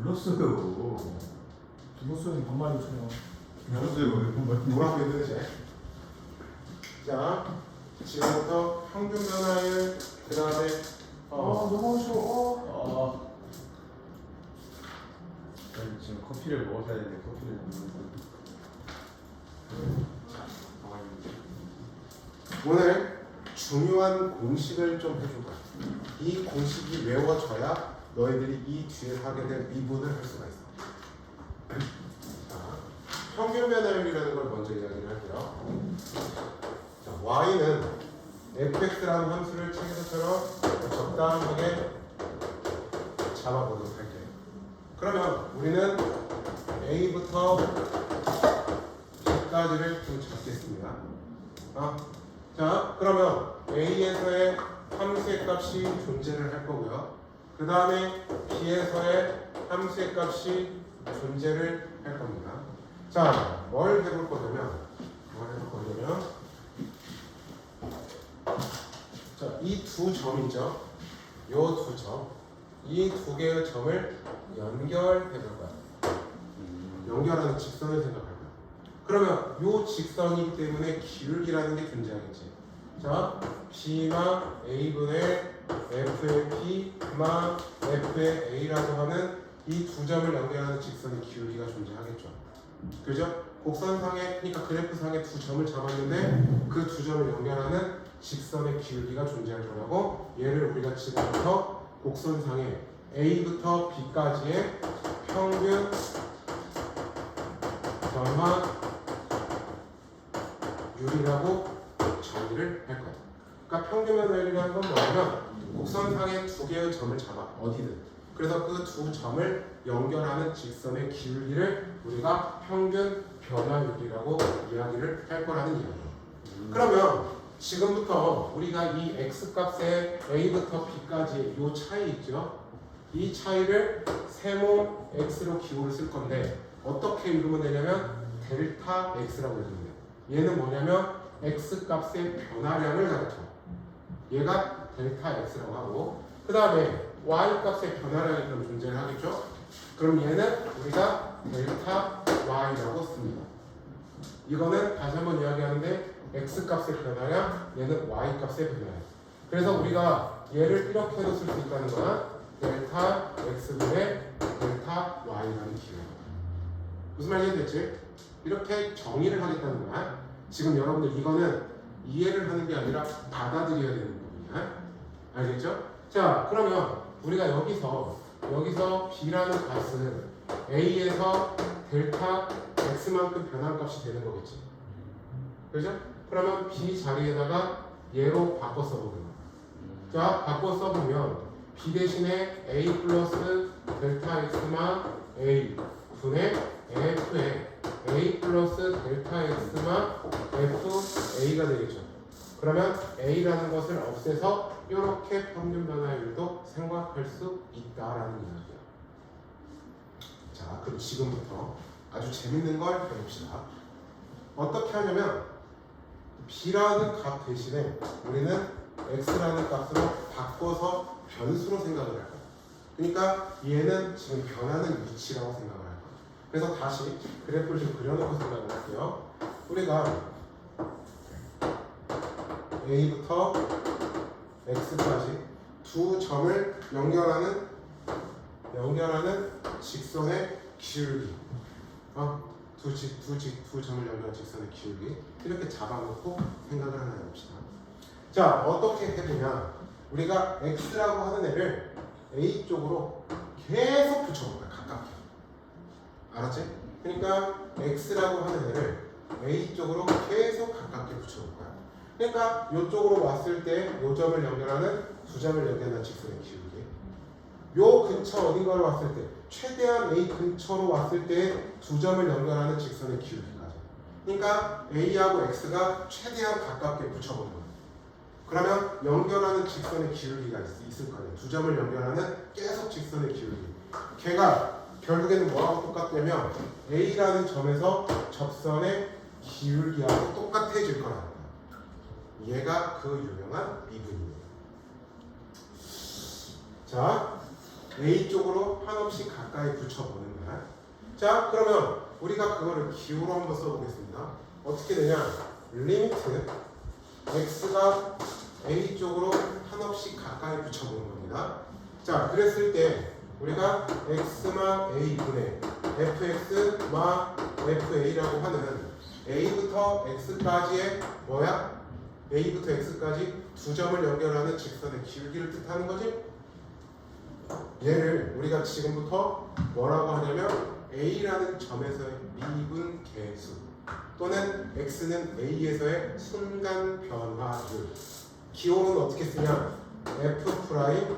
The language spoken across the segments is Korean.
불렀어요. 불렀어요. 반말이 그냥. 불렀어요. 뭐라고 했는지. 자, 지금부터 평균 변화율, 그 다음에 너무 쉬워. 저는 지금 커피를 먹어야 되는데 커피를 못 먹어요. 오늘 중요한 공식을 좀 해줄 거야. 이 공식이 외워져야 너희들이 이 뒤에 하게 될 미분을 할 수가 있어. 자, 평균 변화율이라는 걸 먼저 이야기를 할게요. 자, y는 fx라는 함수를 책에서처럼 적당하게 잡아보도록 할게요. 그러면 우리는 a부터 b까지를 좀 잡겠습니다. 자, 그러면 a에서의 함수의 값이 존재를 할 거고요. 그 다음에 b에서의 함수의 값이 존재를 할 겁니다. 자, 뭘 해볼 거냐면 자, 이 두 점이죠. 요 두 점, 이 두 개의 점을 연결해 볼 거야. 연결하는 직선을 생각할 거야. 그러면 요 직선이기 때문에 기울기라는 게 존재하겠지. 자, b가 a분의 f의 b, f의 a라고 하는 이 두 점을 연결하는 직선의 기울기가 존재하겠죠. 그죠? 곡선상에, 그러니까 그래프상에 두 점을 잡았는데 그 두 점을 연결하는 직선의 기울기가 존재할 거라고, 얘를 우리가 지금부터 곡선상에 a부터 b까지의 평균 변화율이라고 정의를 할 거야. 그러니까 평균 변화율이라는 건 뭐냐면 곡선상에 두 개의 점을 잡아, 어디든. 그래서 그 두 점을 연결하는 직선의 기울기를 우리가 평균 변화율이라고 이야기를 할 거라는 이야기예요. 그러면 지금부터 우리가 이 x값의 a부터 b까지 이 차이 있죠? 이 차이를 세모 x로 기호를 쓸 건데 어떻게 이루면 되냐면 델타 x라고 이루면 돼요. 얘는 뭐냐면 x값의 변화량을 가르쳐. 얘가 델타 x라고 하고, 그 다음에 y값의 변화량이 그럼 존재를 하겠죠? 그럼 얘는 우리가 델타 y라고 씁니다. 이거는 다시 한번 이야기하는데 x값의 변화량, 얘는 y값의 변화량. 그래서 우리가 얘를 이렇게도 쓸 수 있다는 거야. 델타 x분의 델타 y라는 기호. 무슨 말인지 됐지? 이렇게 정의를 하겠다는 거야. 지금 여러분들 이거는 이해를 하는 게 아니라 받아들여야 되는 부분이야. 알겠죠? 자, 그러면 우리가 여기서 b라는 값은 a에서 델타 x만큼 변환값이 되는 거겠지. 그죠? 그러면 b 자리에다가 얘로 바꿔 써보는 거야. 자, 바꿔 써보면 b 대신에 a 플러스 델타 x마 a 분의 f에 a 플러스 델타 x마 fa가 되겠죠. 그러면 a라는 것을 없애서 이렇게 평균 변화율도 생각할 수 있다라는 이야기예요. 자, 그럼 지금부터 아주 재밌는 걸 해봅시다. 어떻게 하냐면 b라는 값 대신에 우리는 x라는 값으로 바꿔서 변수로 생각을 할 거야. 그러니까 얘는 지금 변하는 위치라고 생각을 할 거야. 그래서 다시 그래프를 좀 그려놓고 생각을 할게요. 우리가 a부터 x까지 두 점을 연결하는 직선의 기울기, 두 점을 연결하는 직선의 기울기, 이렇게 잡아놓고 생각을 하나 해봅시다. 자, 어떻게 해보냐, 우리가 x라고 하는 애를 a 쪽으로 계속 붙여볼 거야. 가깝게. 알았지? 그러니까 x라고 하는 애를 a 쪽으로 계속 가깝게 붙여볼 거야. 그러니까 이쪽으로 왔을 때 이 점을 연결하는 두 점을 연결하는 직선의 기울기, 요 근처 어딘가로 왔을 때 최대한 a 근처로 왔을 때 두 점을 연결하는 직선의 기울기까지. 그러니까 a하고 x가 최대한 가깝게 붙여보는 거야. 그러면 연결하는 직선의 기울기가 있을 거예요. 두 점을 연결하는 계속 직선의 기울기. 걔가 결국에는 뭐하고 똑같냐면 a라는 점에서 접선의 기울기하고 똑같아질 거라는 거야. 얘가 그 유명한 미분이에요. 자, A 쪽으로 한없이 가까이 붙여보는 거야. 자, 그러면 우리가 그거를 기호로 한번 써보겠습니다. 어떻게 되냐? 리미트 x가 A 쪽으로 한없이 가까이 붙여보는 겁니다. 자, 그랬을 때 우리가 x마 a분의 fx 마 fa라고 하는 a부터 x까지의 뭐야? a부터 x까지 두 점을 연결하는 직선의 길기를 뜻하는 거지? 얘를 우리가 지금부터 뭐라고 하냐면 a라는 점에서의 미분 계수 또는 x는 a에서의 순간 변화율, 기호는 어떻게 쓰냐? f 프라임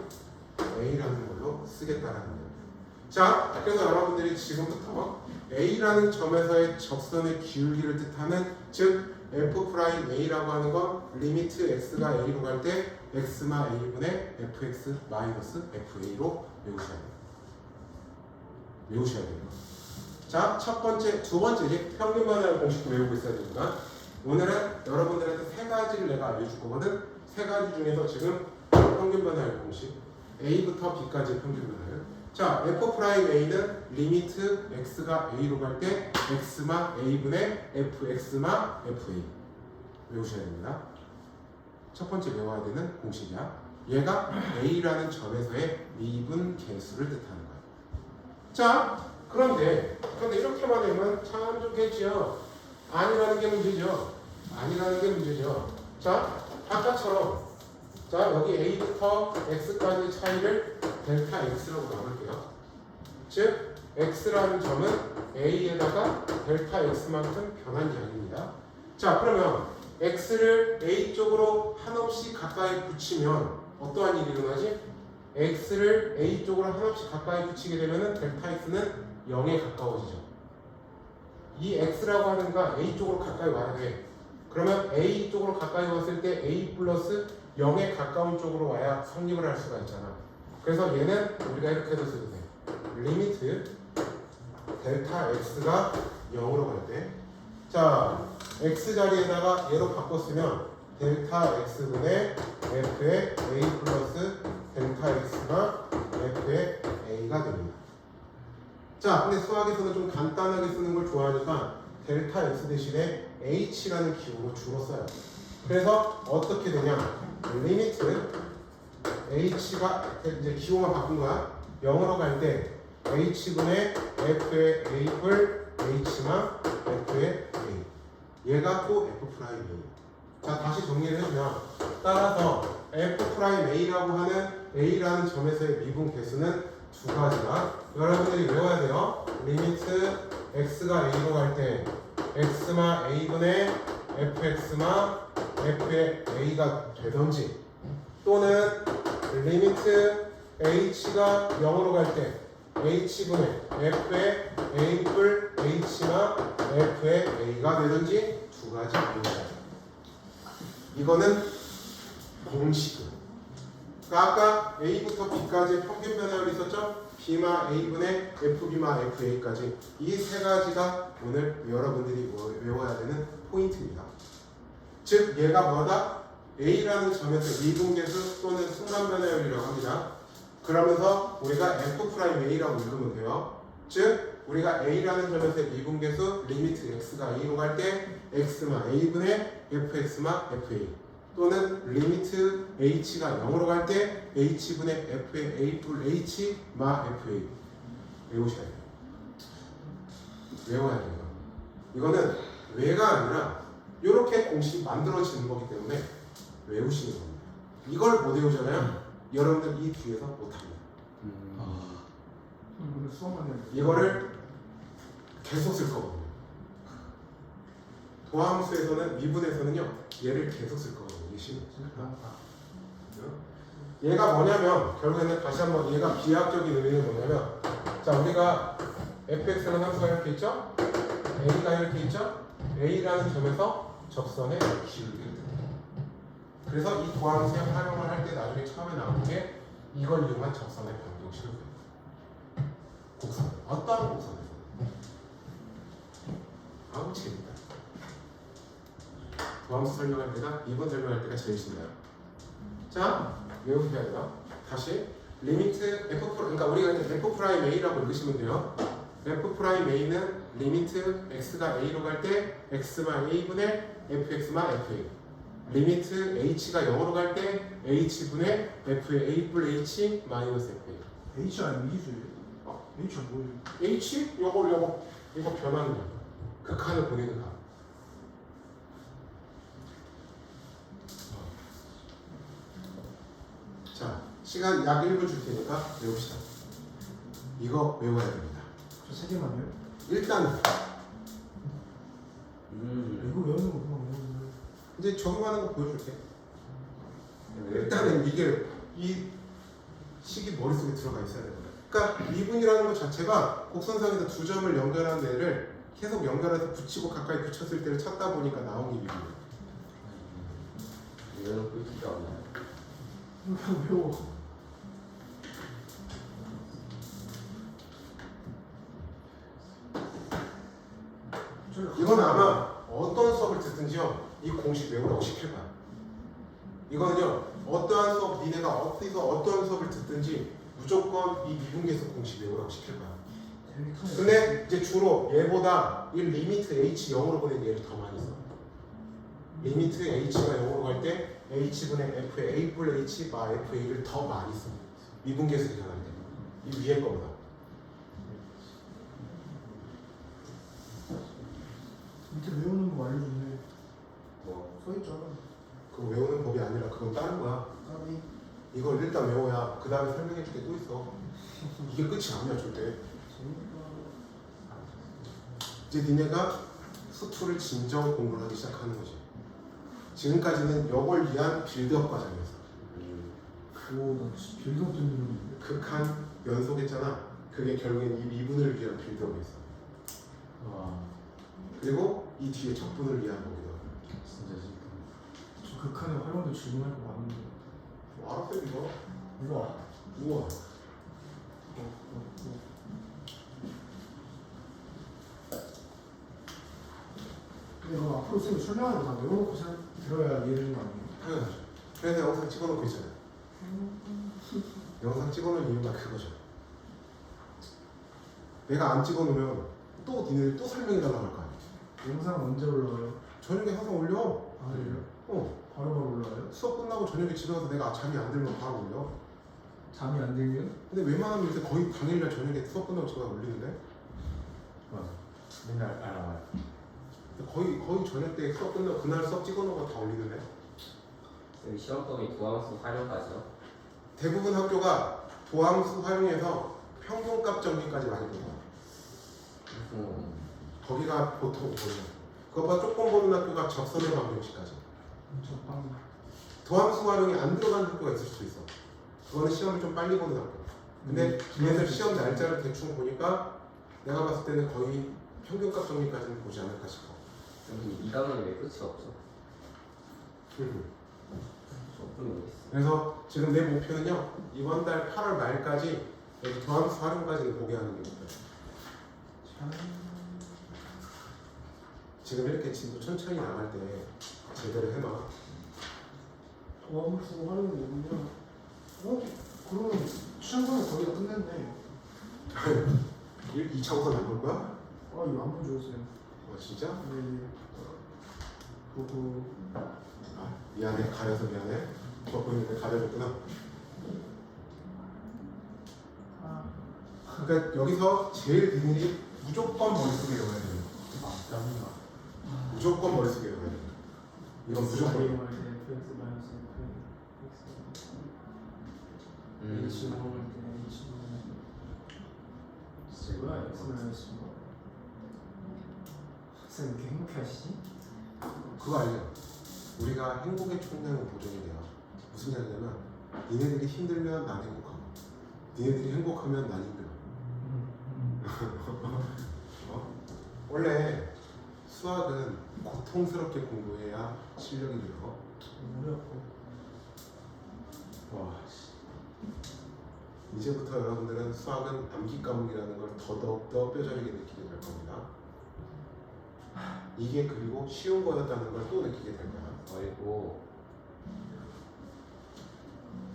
a라는 걸로 쓰겠다라는 거예요. 자, 그래서 여러분들이 지금부터 a라는 점에서의 적선의 기울기를 뜻하는 즉 f 프라임 a라고 하는 건 리미트 x가 a로 갈 때 x마 a분의 fx 마이너스 fa로 외우셔야 돼요. 외우셔야 돼요. 자, 첫 번째, 두 번째 이제 평균 변화율 공식도 외우고 있어야 되니까 오늘은 여러분들한테 세 가지를 내가 알려줄 거거든. 세 가지 중에서 지금 평균 변화율 공식 a부터 b까지의 평균 변화율. 자, f 프라임 a는 리미트 x가 a로 갈 때 x마 a분의 fx마 fa 외우셔야 됩니다. 첫 번째 외워야 되는 공식이야. 얘가 a라는 점에서의 미분 계수를 뜻하는 거야. 자, 그런데 이렇게만 하면 참 좋겠지요. 아니라는 게 문제죠. 아니라는 게 문제죠. 자, 아까처럼 자, 여기 a부터 x까지의 차이를 델타 x라고 나눌게요. 즉 x라는 점은 a에다가 델타 x만큼 변한 양입니다. 자, 그러면 x를 a 쪽으로 한없이 가까이 붙이면 어떠한 일이 일어나지? x를 a 쪽으로 한없이 가까이 붙이게 되면 델타 x는 0에 가까워지죠. 이 x라고 하는 거 a 쪽으로 가까이 와야 돼. 그러면 a 쪽으로 가까이 왔을 때 a 플러스 0에 가까운 쪽으로 와야 성립을 할 수가 있잖아. 그래서 얘는 우리가 이렇게도 써도 돼. 리미트 델타 x가 0으로 갈 때, 자, x 자리에다가 얘로 바꿨으면 델타 x분의 f의 a 플러스 델타 x가 f의 a가 됩니다. 자, 근데 수학에서는 좀 간단하게 쓰는 걸 좋아하니까 델타 x 대신에 h라는 기호로 주로 써요. 그래서 어떻게 되냐? 리미트 h가 이제 기호만 바꾼 거야. 0으로 갈 때 h분의 f의 a뿔 h만 f의 a. 얘가 또 f 프라임 a. 자, 다시 정리를 해주면 따라서 f 프라임 a라고 하는 a라는 점에서의 미분 계수는 두 가지다. 여러분들이 외워야 돼요. 리미트 x가 a로 갈 때 x마 a분의 fx마 f의 a가 되던지 또는 리미트 h가 0으로 갈 때 h분의 f의 a뿔 h마 f의 a가 되던지 두 가지 외우셔야 돼요. 이거는 공식은 그러니까 아까 a부터 b까지의 평균 변화율이 있었죠? b마 a분의 fb마 fa까지 이 세 가지가 오늘 여러분들이 외워야 되는 포인트입니다. 즉 얘가 뭐다? a라는 점에서 미분계수 또는 순간 변화율이라고 합니다. 그러면서 우리가 f'a라고 읽으면 돼요. 즉 우리가 a라는 점에서의 미분계수 리미트 x가 a로 갈 때 x마 a분의 fx마 fa 또는 리미트 h가 0으로 갈 때 h분의 f의 a뿔 h 마 fa 외우셔야 돼요. 외워야 돼요. 이거는 외가 아니라 이렇게 공식이 만들어지는 거기 때문에 외우시는 겁니다. 이걸 못 외우잖아요. 여러분들 이 뒤에서 못합니다. 이거를 수업만 해야 돼. 이거를 계속 쓸 거거든요. 도함수에서는 미분에서는요 얘를 계속 쓸 거거든요. 얘가 뭐냐면 결국에는 다시 한번 얘가 비약적인 의미는 뭐냐면 자 우리가 fx라는 함수가 이렇게 있죠? a가 이렇게 있죠? a라는 점에서 적선의 기울기를 듭니다. 그래서 이 도함수에 활용을 할 때 나중에 처음에 나오는 게 이걸 이용한 적선의 변경식을 구해요. 곡선 어떠한 곡선에서 아우 재밌다. 도함수 설명할 때가 이번 설명할 때가 제일 신나요. 자 외우셔야 돼요. 다시 리미트 f 그러니까 우리가 이제 f 프라임 a라고 읽으시면 돼요. f 프라임 a는 리미트 x가 a로 갈 때 x만 a분의 fx만 fa. 리미트 h가 0으로 갈 때 h분의 f의 a 뿔 h 마이너스 fa. H 아니면 이수예요? H가 뭐예요? h 이거 변하는 거야. 극한을 보내는 값. 자, 시간 약 1분 줄 테니까 외웁시다. 이거 외워야 됩니다. 저 세 개만요? 일단 이거 외우는 거 그만 외우는 거. 이제 적용하는 거 보여줄게. 일단은 이게 이 식이 머릿속에 들어가 있어야 되는 거야. 그러니까 미분이라는 것 자체가 곡선상에서 두 점을 연결한 애를 계속 연결해서 붙이고 가까이 붙였을 때를 찾다 보니까 나온 게 미분이야. 이거는 꿀팁이 없나요? 이거 외워. 이건 아마 어떤 수업을 듣든지요 이 공식 외우라고 시킬 거야. 이거는요 어떠한 수업 니네가 어디서 어떠한 수업을 듣든지 무조건 이 미분계수 공식 외우라고 시킬 거야. 근데 이제 주로 얘보다 이 리미트 h 0으로 보낸 얘를 더 많이 써. 리미트 h가 0으로 갈 때 h분의 f의 a 뿔 h 마 fa를 더 많이 써. 미분계수 계산할 때. 이 위에 거보다. 밑에 외우는 거 알려줬네. 뭐 써있잖아. 그거 외우는 법이 아니라 그건 다른 거야. 까비. 이걸 일단 외워야 그 다음에 설명해 줄 게 또 있어. 이게 끝이 아니야 절대. 이제 니네가 수투를 진정 공부를 하기 시작하는 거지. 지금까지는 이걸 위한 빌드업 과정이었어. 오, 나 진짜 빌드업 되는 줄 극한 연속했잖아. 그게 결국엔 이 미분을 위한 빌드업이었어. 와 그리고 이 뒤에 적분을 위한 거기도 하고. 진짜 싫다. 저 극한의 활용도 질문할 거 많은데. 알았어 이거. 우와. 우와. 근데 이거 앞으로 쌤이 설명하는 거다 외워놓고 들어야 이해되는 거 아니에요? 당연하죠. 그래서 영상 찍어놓고 있잖아요. 영상 찍어놓은 이유가 그거죠. 내가 안 찍어놓으면 또 니네들 또 설명해달라고 할 거 아니야. 영상 언제 올라와요? 저녁에 항상 올려. 아, 그래요? 바로바로 올라와요? 수업 끝나고 저녁에 집에 가서 내가 잠이 안 들면 바로 올려. 잠이 안 들면? 근데 웬만하면 요새 거의 당일날 저녁에 수업 끝나고 집에 가서 올리는데 맞아. 맨날 알아봐요. 거의 저녁 때 수업 끝나고 그날 수업 찍어놓고 다 올리는데 여기 시험범위 구함수 활용까지요? 대부분 학교가 도함수 활용해서 평균값 정리까지 많이 보고 거기가 보통 보는 그것보다 조금 보는 학교가 적선의 방정식까지. 엄청 빵. 도함수 활용이 안 들어가는 학교가 있을 수도 있어. 그거는 시험을 좀 빨리 보는 학교. 근데 얘네들 시험 날짜를 대충 보니까 내가 봤을 때는 거의 평균값 정리까지는 보지 않을까 싶어. 여기 이 단원이 왜 끝이 없죠? 조금 모르겠어. 그래서 지금 내 목표는요 이번 달 8월 말까지 여기 도함수 활용까지는 보게 하는 게 목표예요. 지금 이렇게 진도 천천히 나갈 때 제대로 해놔. 도함수 활용이 뭐냐? 그러면 시험관을 거의 다 끝냈네. 2차고사 나올 거야? 아, 이거 안 보여줬어요. 진짜? 네. 보고. 아, 미안해. 가려서 미안해. 먹고 있는데 가려줬구나. 그러니까 여기서 제일 니들이 무조건 머릿속에 외워야 돼요. 무조건 머릿속에 외워야 돼요. 이건 무조건. 뭐야? 쌤 이렇게 행복해하시지? 그거 알죠? 우리가 행복의 총량은 보존이 돼요. 무슨 얘기냐면 니네들이 힘들면 난 행복하고 니네들이 행복하면 난 힘들어. 원래 수학은 고통스럽게 공부해야 실력이 늘어. 머리 아파. 와, 이제부터 여러분들은 수학은 암기 과목이라는 걸 더더욱더 뼈저리게 느끼게 될 겁니다. 이게 그리고 쉬운 거였다는 걸 또 느끼게 될 거야. 그리고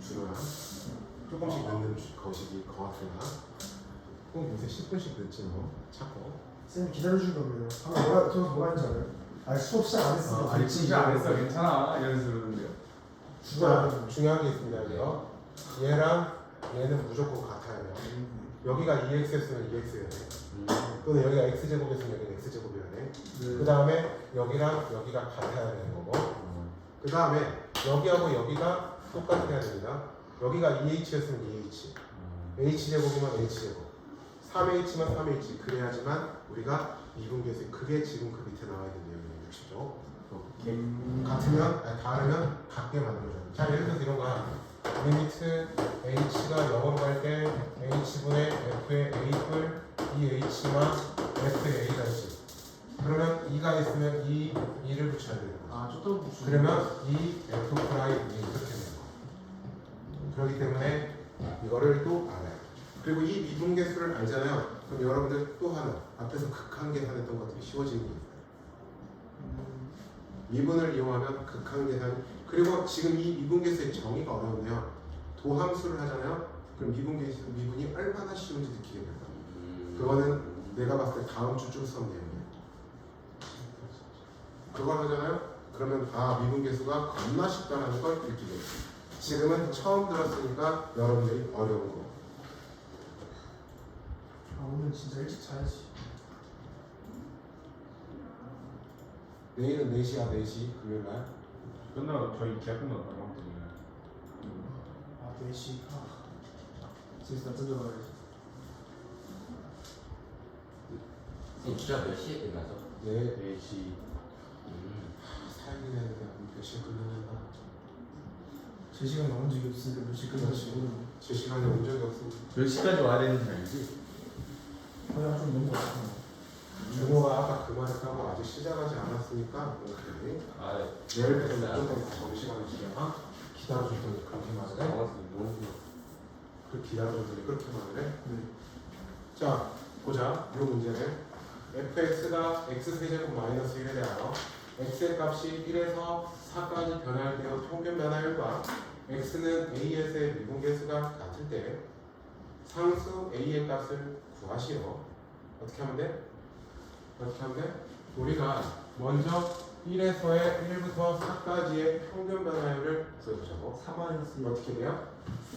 준호야, 조금씩 늦는 거시기 거하구나. 꼭 요새 10분씩 늦지 뭐 자꾸. 쌤 기다려준 거예요. 방금 뭐라 들어서 뭐라 했는지 알아요? 아니 수업 시작 안 했어. 아니 진짜 안 했어 괜찮아 이런 식으로 그러는데요. 자, 중요한 게 있습니다. 여기요. 얘랑 얘는 무조건 같아야 돼요. 여기가 2x였으면 2x여야 돼. 또는 여기가 x제곱이었으면 여기는 x제곱이어야 돼. 그 다음에 여기랑 여기가 같아야 되는 거고. 그 다음에 여기하고 여기가 똑같아야 됩니다. 여기가 2h였으면 2h. h제곱이면 h제곱. 3h면 3h. 그래야지만 우리가 미분계수의 그게 지금 그 밑에 나와 있는 내용인 것이죠. 같으면, 아니, 다르면 같게 만들어줘요. 자, 예를 들어서 이런 거야. 리미트 h가 0으로 갈 때 h분의 f의 a뿔 2h만 f의 a가 있지. 그러면 2가 있으면 2를 붙여야 되는 거야. 아, 조금 붙여. 그러면 이 f 프라임 이렇게 되는 거야. 그렇기 때문에 이거를 또 알아요. 그리고 이 미분계수를 알잖아요. 그럼 여러분들 또 하나 앞에서 극한계산했던 것들이 쉬워지는 게 있어요. 미분을 이용하면 극한계산. 그리고 지금 이 미분계수의 정의가 어려운데요. 도함수를 하잖아요. 그럼 미분이 얼마나 쉬운지 느끼게 돼요. 그거는 내가 봤을 때 다음 주쯤 수업 내용이에요. 그걸 하잖아요. 그러면 미분계수가 겁나 쉽다는 걸 느끼게 돼요. 지금은 처음 들었으니까 여러분들이 어려운 거. 아, 오늘 진짜 일찍 자야지. 내일은 4시야 4시 금요일날. 끝나고 저희 계약 끝나고 바로 하면 아, 4시. 진짜 던져봐야지. 진짜 몇 시에 끝나죠? 네. 4시 사연이 되는데 몇 시에 끝나는가? 제 시간 나온 적이 없으니까 몇 시 끝날지 모르는. 제 시간에 온 적이 없습니다. 몇 시까지 와야 되는지 알지? 그냥 좀 너무 같아. 준호가 아까 그 말을 하고 아직 시작하지 않았으니까 오케이. 아, 네. 내일부터 무조건 정시간에 시작. 기다려줬더니 그렇게 말을 해? 정확히 너무 그 기다려줬더니 그렇게 말을 해? 네. 자, 보자. 이 문제는 fx가 x세제곱 마이너스 1에 대하여 x의 값이 1에서 4까지 변할 때의 평균 변화율과 x는 a에서의 미분계수가 같을 때 상수 a의 값을 구하시오. 어떻게 하면 돼? 어떻게 하면 돼? 우리가 먼저 1에서의 1부터 4까지의 평균 변화율을 구해보자고. 4마이너스 어떻게 돼요?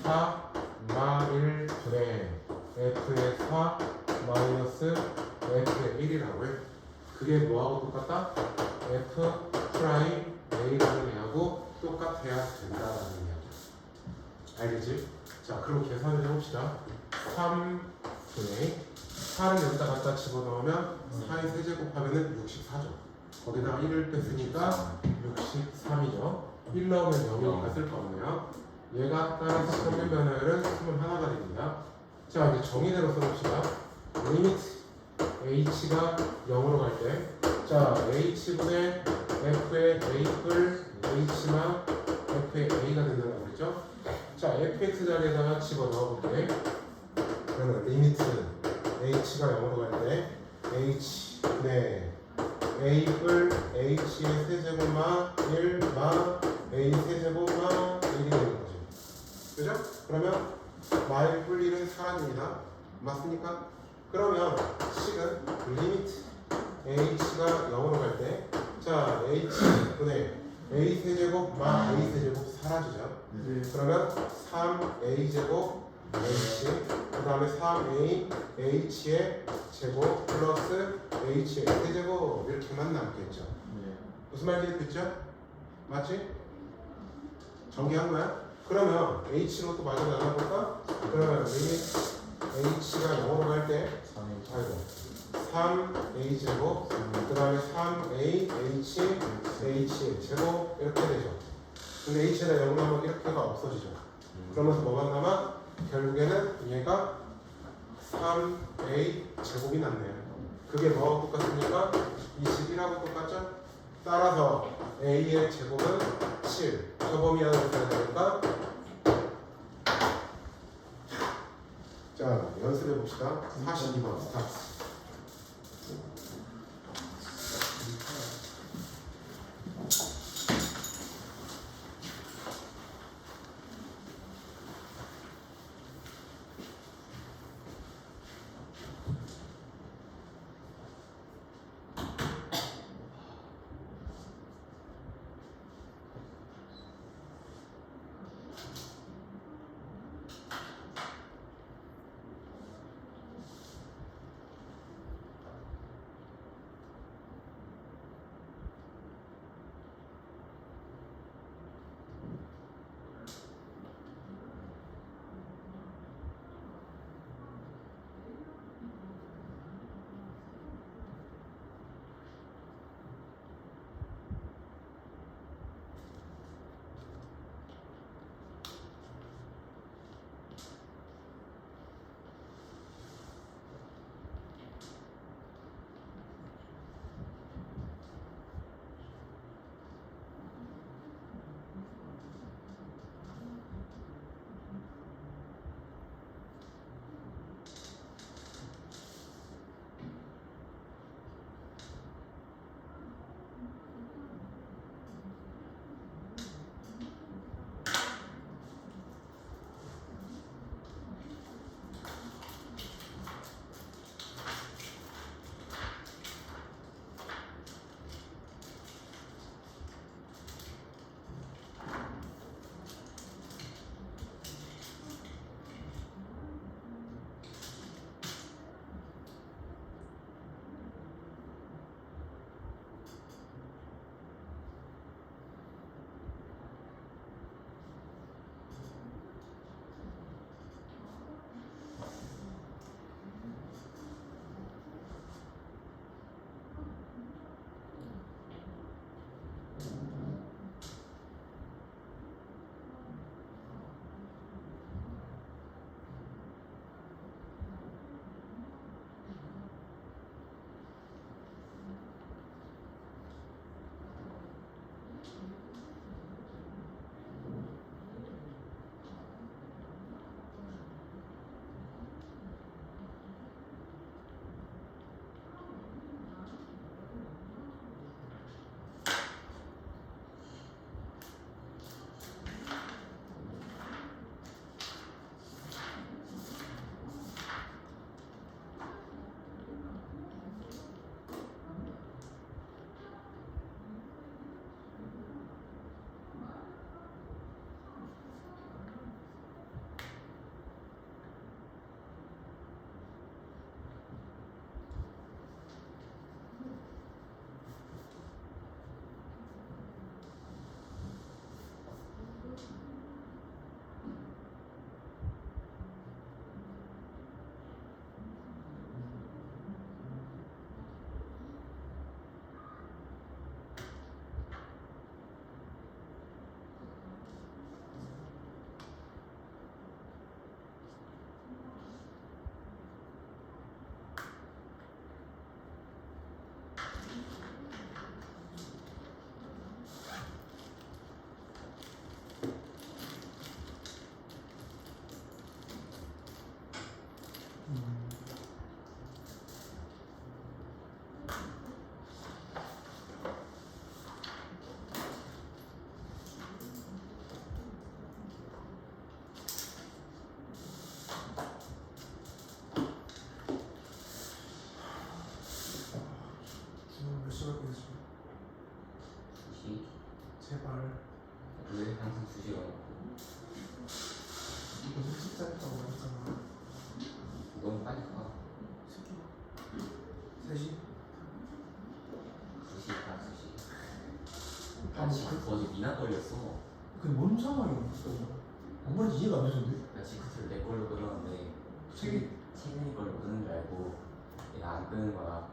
4 마1 분의 f의 4 마이너스 f의 1이라고 해. 그게 뭐하고 똑같다? f 프라임 a라는 애하고 똑같아야 된다라는 이야기야. 알겠지? 자, 그럼 계산을 해봅시다. 3분의 4를 여기다 갖다 집어넣으면 4의 세제곱하면은 64죠. 거기다가 1을 뺐으니까 63이죠. 1 넣으면 0이 갔을 거네요. 얘가 따라서 평균 변화율은 21가 됩니다. 자, 이제 정의대로 써봅시다. 리미트 h가 0으로 갈 때, 자, h분의 f의 a뿔 h만 f의 a가 된다고 그랬죠? 자, fx 자리에다가 집어넣어볼게. 그러면 리미트 h가 0으로 갈 때 h분의 a뿔 h의 세제곱마 1마 a 세제곱마 1이 되는 거죠. 그죠? 그러면 마일뿔 1은 사라집니다. 맞습니까? 그러면 식은 리미트 h가 0으로 갈 때, 자, h분의 a 세제곱 마 a 세제곱 사라지죠. 네. 그러면 3a 제곱 h, 그 다음에 3a h의 제곱 플러스 h의 세제곱 이렇게만 남겠죠. 무슨 말인지 됐죠? 맞지? 정리한 거야? 그러면 h로 또 마저 나눠볼까? 그러면 h가 0으로 갈 때 3a 제곱, 그 다음에 3a h 제곱 이렇게 되죠. 근데 h에다 0을 하면 이렇게가 없어지죠. 그러면서 뭐가 남아? 결국에는 얘가 3a 제곱이 남네요. 그게 뭐하고 똑같습니까? 21하고 똑같죠? 따라서 a의 제곱은 7. 저 범위 안에 있어야 되니까. 자, 연습해 봅시다. 42번 스타트. 저 어제 미나 걸렸어. 근데 뭔 상황이었어? 아무래도 이해가 안 되던데. 나 지크스를 내 걸로 끊었는데 채근이 걸로 끊은 줄 알고 내가 안 끊은 거야.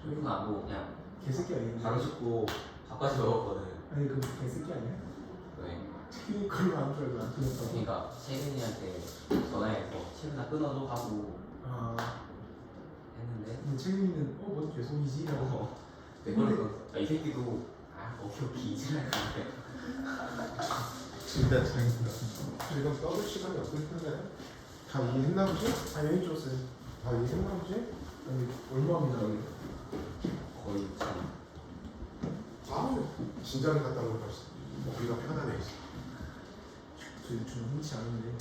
그리고 안 보고 그냥 개새끼 아니야? 바로 짚고 바꿔서 먹었거든. 아니 그 개새끼 아니야? 왜? 책이 그런 거안 줄 알고 안 끊었다고. 그러니까 채근이한테 전화해서 채근 나 끊어줘 하고 아 했는데 근데 책임있는 뭔 죄송이지? 라고. 내 걸로 끊었어. 이 새끼도 오케이 이지랄 같은데. 진짜 재밌다. 지금 써볼 시간이 없을 텐데 다 이해했나 보지? 아 여기 줬어요. 다 이해했나 보지? 아니 얼마입니다 여기. 거의 참. 진작에 갔다 오면 벌써 우리가 편하네. 저 요즘 흔치 않은데.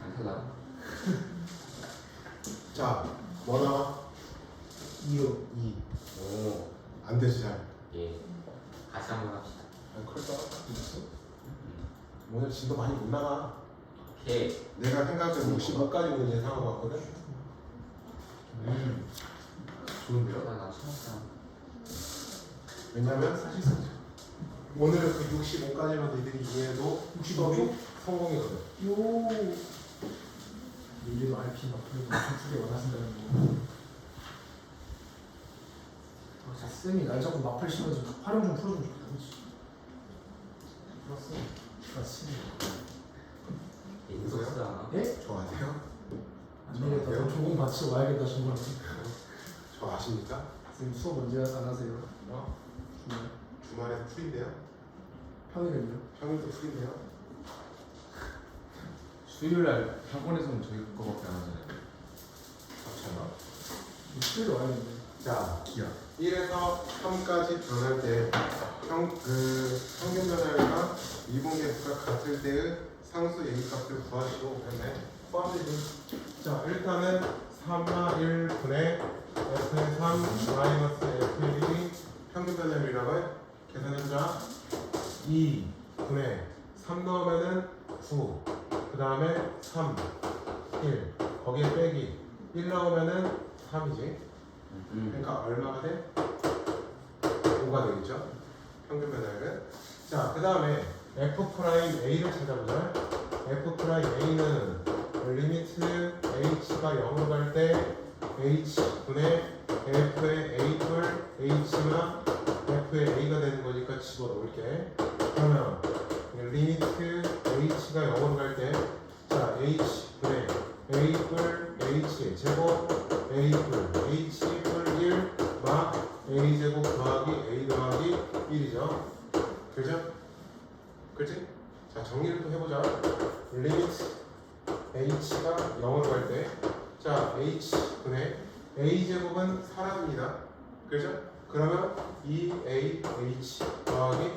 안 탈라. 자, 뭐 나와? 2요. 2. 오. 안 되지 잘. 예. 같이 한번 합시다. 그럴까? 있어? 오늘 진도 많이 못 나가. 오케이. 내가 생각해도 65까지는 예상하고 왔거든. 좋은데요? 나 처음 왜냐면 사실상 오늘 그 65까지만 너희들이 이해해도 65도 성공이거든. 요. 이래도 RP 막 그래도 엄청 크게 원하신다는 거. 아, 쌤이 날 자꾸 마팔 심어서 활용 좀 풀어주면 좋겠다. 그치? 풀었어. 맞습니다. 인소스잖아. 예? 좋아하세요? 안 되겠다. 너 조공 받치고 와야겠다. 정말. 저 아십니까? 쌤 수업 언제 안 하세요? 어? 주말. 주말에 풀인데요? 평일은요? 평일도 풀인데요? 수요일날 학원에서는 저희 거밖에 안 하잖아요. 그렇잖아. 수요일 와야겠네. 자, 기야. 1에서 3까지 변할 때 평균 변화가 미분계수가 같을 때의 상수 예비값을 구하시고 그다음에 포함되지. 자, 일단은 3마 1분의 F3 마이너스 F1이 평균 변화율이라고 계산해보자. 2분의 3 넣으면은 9, 그 다음에 3, 1, 거기에 빼기 1 나오면은 3이지. 그러니까 얼마가 돼? 5가 되겠죠? 평균 변화율은. 자, 그 다음에 F'A를 찾아보자. F'A는 리미트 H가 0으로 갈 때 H분의 F의 A뿔 H가 F의 A가 되는 거니까 집어넣을게. 그러면 리미트 H가 0으로 갈 때 자, H분의 A뿔 H의 제곱 A뿔 H뿔 1 마 A제곱 더하기 A 더하기 1이죠. 그죠? 그치? 자, 정리를 또 해보자. 리미트 H가 0으로 갈 때 자, H분의 A제곱은 사라집니다. 그죠? 그러면 2AH 더하기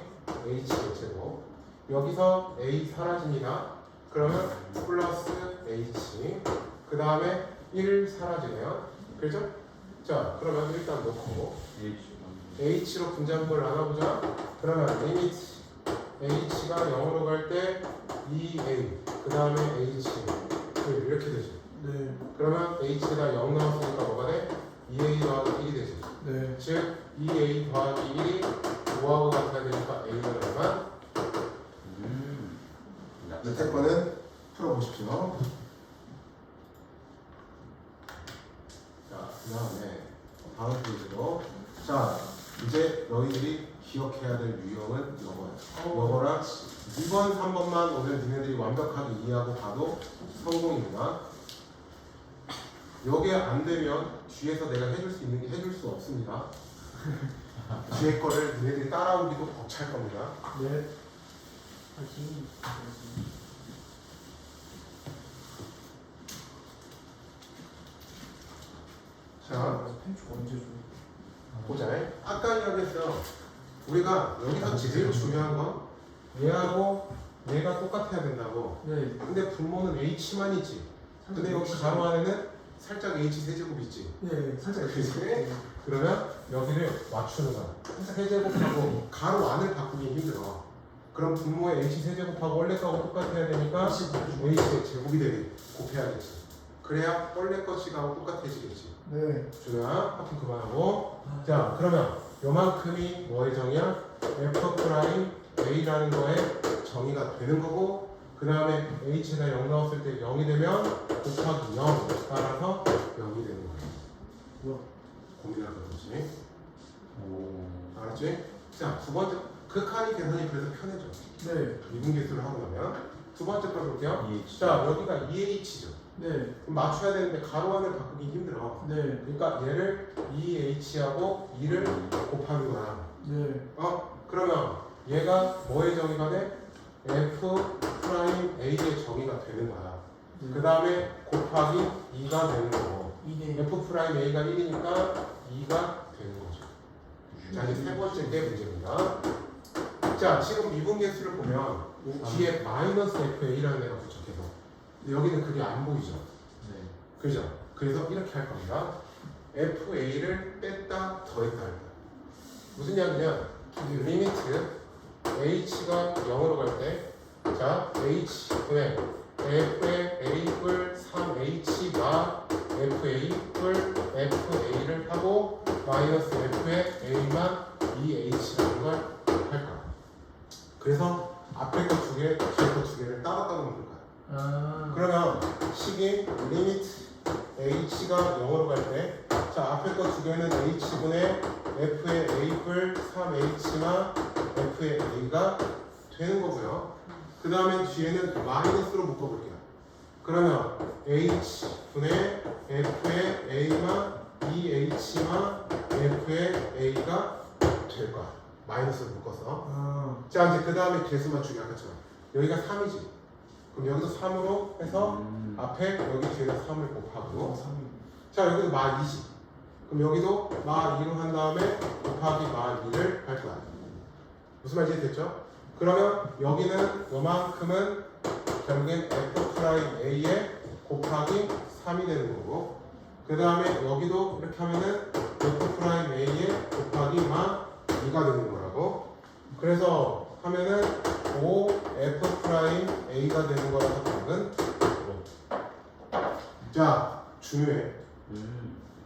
H제곱 여기서 A 사라집니다. 그러면 플러스 H 그 다음에 1 사라지네요. 그죠? 자, 그러면 일단 놓고 H로 분자분을 나눠보자. 그러면 리미트 H가 0으로 갈 때 2A 그 다음에 H 이렇게 되지. 네. 그러면 H에다 0 넣었으니까 뭐가 돼? 2A 더하기 1이 되지. 네. 즉 2A 더하기 1이 5하고 같아야 되니까 A는 얼마? 밑에 거는 풀어보십시오. 자, 그 다음에 다음 페이지로 자, 이제 너희들이 기억해야 될 유형은 이거야. 이거랑 2번, 3번만 오늘 니네들이 완벽하게 이해하고 봐도 성공입니다. 이게 안 되면 뒤에서 내가 해줄 수 있는 게 해줄 수 없습니다. 뒤에 거를 니네들이 따라오기도 벅찰 겁니다. 네. 파이팅. 자, 펜치 언제 줘? 보자. 아까 이야기했어. 우리가 여기서 제일 중요한 건 얘하고 얘가 똑같아야 된다고. 네. 근데 분모는 H만 있지. 근데 여기 가로 안에는 살짝 H 세제곱 있지. 네, 살짝 이렇게. 그치? 네. 그러면 여기를 맞추는 거야. 세제곱하고 가로 안을 바꾸기 힘들어. 그럼 분모의 H 세제곱하고 원래 거하고 똑같아야 되니까 H의 제곱이 되게 곱해야겠지. 그래야 원래 것이하고 똑같아지겠지. 네. 준호야, 하품 그만하고. 자, 그러면 요만큼이 뭐의 정의야? f 프라임 a라는 거에 정의가 되는 거고 그 다음에 h에다 0 넣었을 때 0이 되면 곱하기 0 따라서 0이 되는 거예요. 뭐야? 고민할 거 없이. 오. 알았지? 자, 두 번째 극한이 계산이 그래서 편해져. 네. 미분계수를 하고 나면 두 번째 걸 볼게요. EH. 자, 여기가 2h죠. 네. 그럼 맞춰야 되는데 가로 안을 바꾸기 힘들어. 네. 그러니까 얘를 2h하고 2를 곱하는 거야. 네. 그러면 얘가 뭐의 정의가 돼? f 프라임 a의 정의가 되는 거야. 그 다음에 곱하기 2가 되는 거고. 2네. f 프라임 a가 1이니까 2가 되는 거죠. 자, 이제 세 번째 게 문제입니다. 자, 지금 미분계수를 보면 뒤에 마이너스 fa라는 애가 붙여서 근데 여기는 그게 안 보이죠. 네. 그죠? 그래서 이렇게 할 겁니다. fa를 뺐다 더했다 할 거야. 무슨 이야기냐? 리미트 h가 0으로 갈 때, 자, h분의 f의 a 뿔 3h가 fa 뿔 fa를 하고 마이너스 f의 a만 2h라는 걸 할 거야. 그래서 앞에 거 두 개, 뒤에 거 두 개를 따로따로 놓을 거야. 아. 그러면 식이 리미트 h가 0으로 갈 때, 자, 앞에 거 두 개는 h분의 f의 a뿔 3h만 f의 a가 되는 거고요. 그 다음에 뒤에는 마이너스로 묶어볼게요. 그러면 h분의 f의 a만 2h만 f의 a가 될 거야. 마이너스로 묶어서. 아. 자, 이제 그 다음에 개수 맞추기 아까처럼 여기가 3이지. 그럼 여기도 3으로 해서 앞에 여기 뒤에다 3을 곱하고 3. 자, 여기도 마 2지. 그럼 여기도 마 2로 한 다음에 곱하기 마 2를 할 거야. 무슨 말인지 됐죠? 그러면 여기는 요만큼은 결국엔 f 프라임 a에 곱하기 3이 되는 거고 그 다음에 여기도 이렇게 하면은 f 프라임 a에 곱하기 마 2가 되는 거라고. 그래서 하면은 5 f 프라임 a가 되는 거라서 답은 5. 자, 중요해.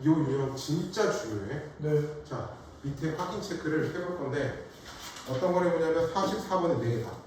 이 유형 진짜 중요해. 네. 자, 밑에 확인 체크를 해볼 건데 어떤 걸 해보냐면 44번에 4개다.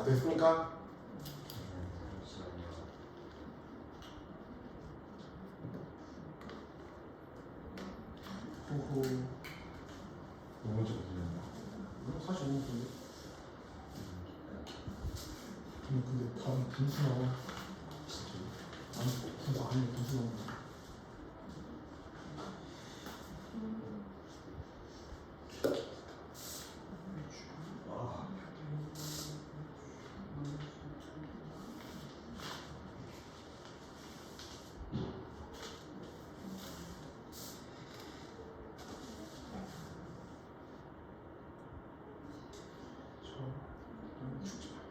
다 됐습니까? 잠시만요. 호호. 5문제 보시면 45분인데. 근데 다음 분수 나와. 아니 분수 아니면 분수 나온다. 죽지 마요.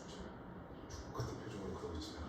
죽지 마요. 죽을 것 같은 표정으로 그러고 있지 마.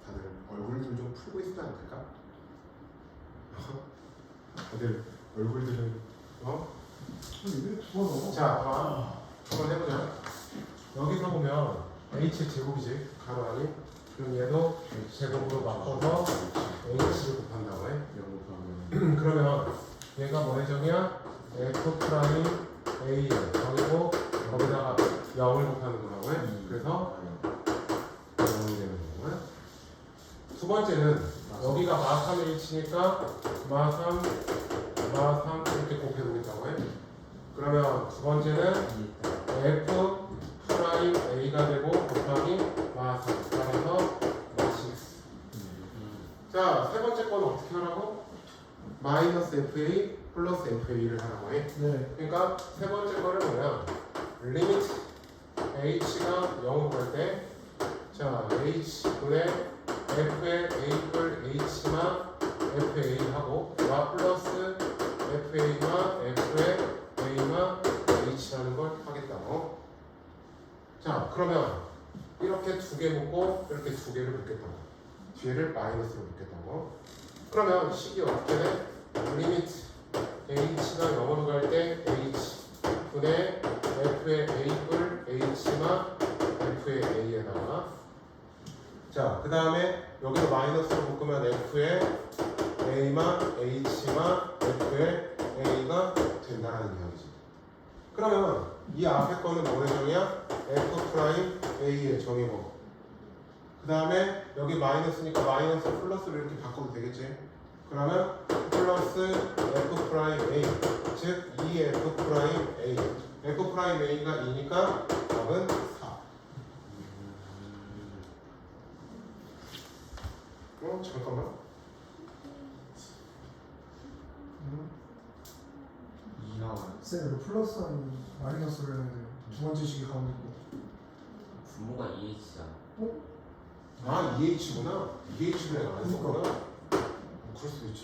다들 얼굴들 좀 풀고 있지 않을까? 다들 얼굴들은 왜 두가 나와? 자, 봐봐. 한번 해보자. 여기서 보면 h 제곱이지 가로 안이. 그럼 얘도 제곱으로 바꿔서 h를 곱한다고 해. 0 곱하면 그러면 얘가 뭐의 정이야? f 프라임 a의 정이고 거기다가 0을 곱하는 거라고 해. 그래서 0이 되는 거고요. 두 번째는 여기가 마3 h니까 마3 이렇게 곱해보겠다고 해. 그러면 두 번째는 f 프라임 a가 되고 곱하기 마3 따라서 마6. 자, 세 번째 건 어떻게 하라고? 마이너스 fa 플러스 fa를 하라고 해. 네. 그러니까 세 번째 거를 보면 리미트 h가 0으로 갈 때, 자 h분의 f의 a를 h만 fa 하고 마 플러스 fa만 f의 a만 h라는 걸 하겠다고. 자, 그러면 이렇게 두 개 묶고 이렇게 두 개를 묶겠다고. 뒤에를 마이너스로 묶겠다고. 그러면 식이 어떻게 돼? 리미트 h가 0으로 갈 때 h 분의 f의 a를 h만 f의 a에다가, 자, 그 다음에 여기서 마이너스로 묶으면 f의 a만 h만 f의 a가 된다는 이야기지. 그러면 이 앞에 거는 뭐의 정이야? f 프라임 a의 정이고, 그 다음에 여기 마이너스니까 마이너스 플러스로 이렇게 바꿔도 되겠지. 그러면 플러스 f 프라임 a, 즉 2f 프라임 a, f 프라임 a가 2니까 답은 4. 잠깐만. 2 나와요. 쌤 이거 플러스 아니면 마이너스로 해야 돼요. 두 번째 식이 가운데 있고. 분모가 2h잖아. 아, 2h구나. 2h를 내가 안 했었구나. 그럴 수도 있지.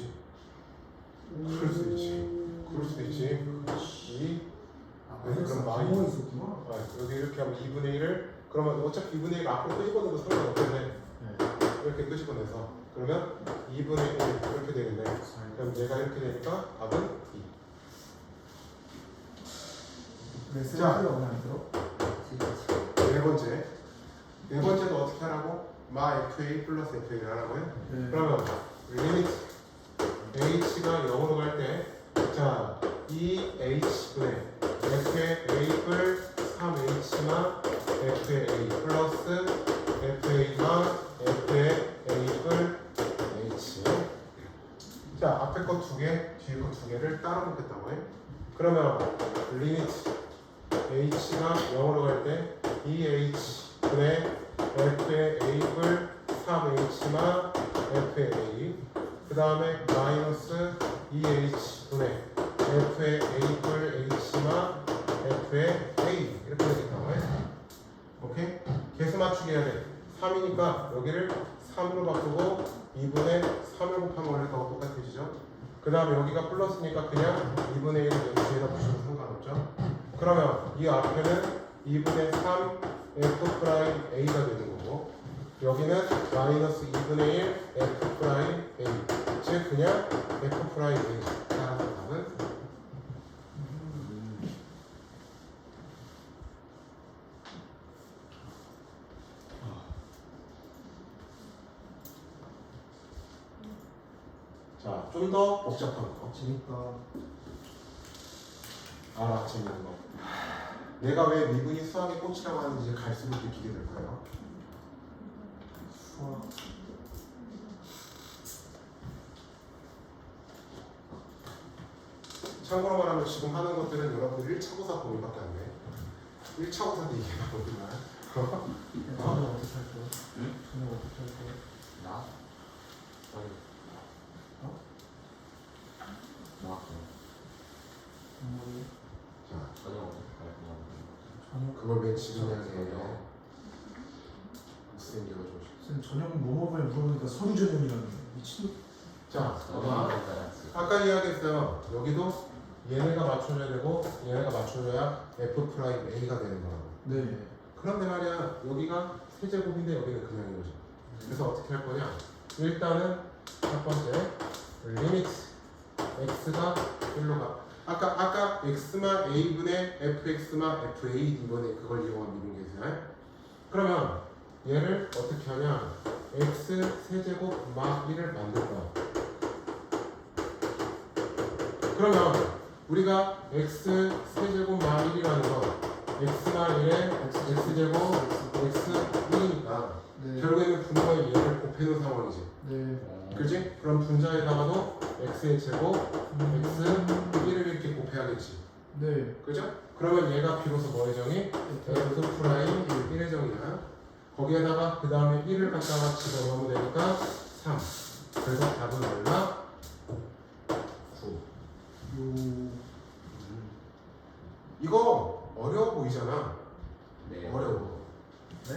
그럴 수도 있지. 그럴 수도 있지. 마이너스 그럼 분모가 있었구나. 여기 이렇게 하면 2분의 1을, 그러면 어차피 2분의 1 앞으로 끄집어내도 상관없겠네. 이렇게 끄집어내서 그러면 2분의 1 이렇게 되는데, 그럼 얘가 이렇게 되니까 답은 2. 왜 쌤이 자. 마음에 안 들어? 네 번째도 어떻게 하라고? 마 fa 플러스 fa를 하라고 해. 네. 그러면 리미트 h가 0으로 갈 때, 자, 이 h분의 f의 a를 3h만 f의 a 플러스 fa만 f의 a를 h. 자, 앞에 거 두 개, 뒤에 거 두 개를 따로 놓겠다고 해. 그러면 리미트 h가 0으로 갈 때 2h분의 f의 a를 3h만 f의 a, 그 다음에 마이너스 2h분의 f의 a를 h만 F의 A 이렇게 되겠다. 오케이? 개수 맞추기 해야 돼. 3이니까 여기를 3으로 바꾸고 2분의 3을 곱하면 원래 더 똑같아지죠. 그 다음에 여기가 플러스니까 그냥 2분의 1을 여기 뒤에다 붙여도 상관없죠. 그러면 이 앞에는 2분의 3 F 프라임 A가 되는 거고 여기는 마이너스 2분의 1 F 프라임 A 즉 그냥 F 프라임 A 따라서 답은 자, 좀 더 복잡한 거. 재밌다. 알아, 재밌는 거. 내가 왜 미분이 수학의 꽃이라고 하는지 이제 갈수록 느끼게 될 거예요. 수학. 참고로 말하면 지금 하는 것들은 여러분들 1차 고사 범위밖에 안 돼. 1차 고사 때 이게 나오구나. 저녁 어떻게 할 거야? 응? 저녁 어떻게 할 거야? 나? 나왔어. 정말 자, 저녁 어떻게 갈 거냐고. 저녁 그걸 왜 지금 해야 되냐. 무슨 얘기가 좀 쌤 저녁 뭐 먹으면 물어보니까 서류 전형이라는 미친. 자, 저녁 봐봐. 먹어야지. 아까 이야기했어요. 여기도 얘네가 맞춰줘야 되고 얘네가 맞춰줘야 F 프라임 A가 되는 거라고. 네. 그런데 말이야 여기가 세제곱인데 여기는 그냥인 거죠. 그래서 어떻게 할 거냐? 일단은 첫 번째 리미트 x가 1로 가. 아까 x마 a분의 fx마 fa 이번에 그걸 이용한 미분 계산. 그러면 얘를 어떻게 하냐? x 세제곱 마 1을 만들 거야. 그러면 우리가 x 세제곱 마 1이라는 거 x마 1에 x제곱 x 1이니까 네. 결국에는 분모의 얘를 곱해놓은 상황이지. 네. 그지? 그럼 분자에다가도 x의 제곱 x 1을 이렇게 곱해야겠지. 네. 그죠? 그러면 얘가 비로소 뭐의 정의? f 프라임 1의 정의야. 거기에다가 그 다음에 1을 갖다가 집어넣으면 되니까 3. 그래서 답은 얼마? 9. 이거 어려워 보이잖아. 네. 어려워. 네?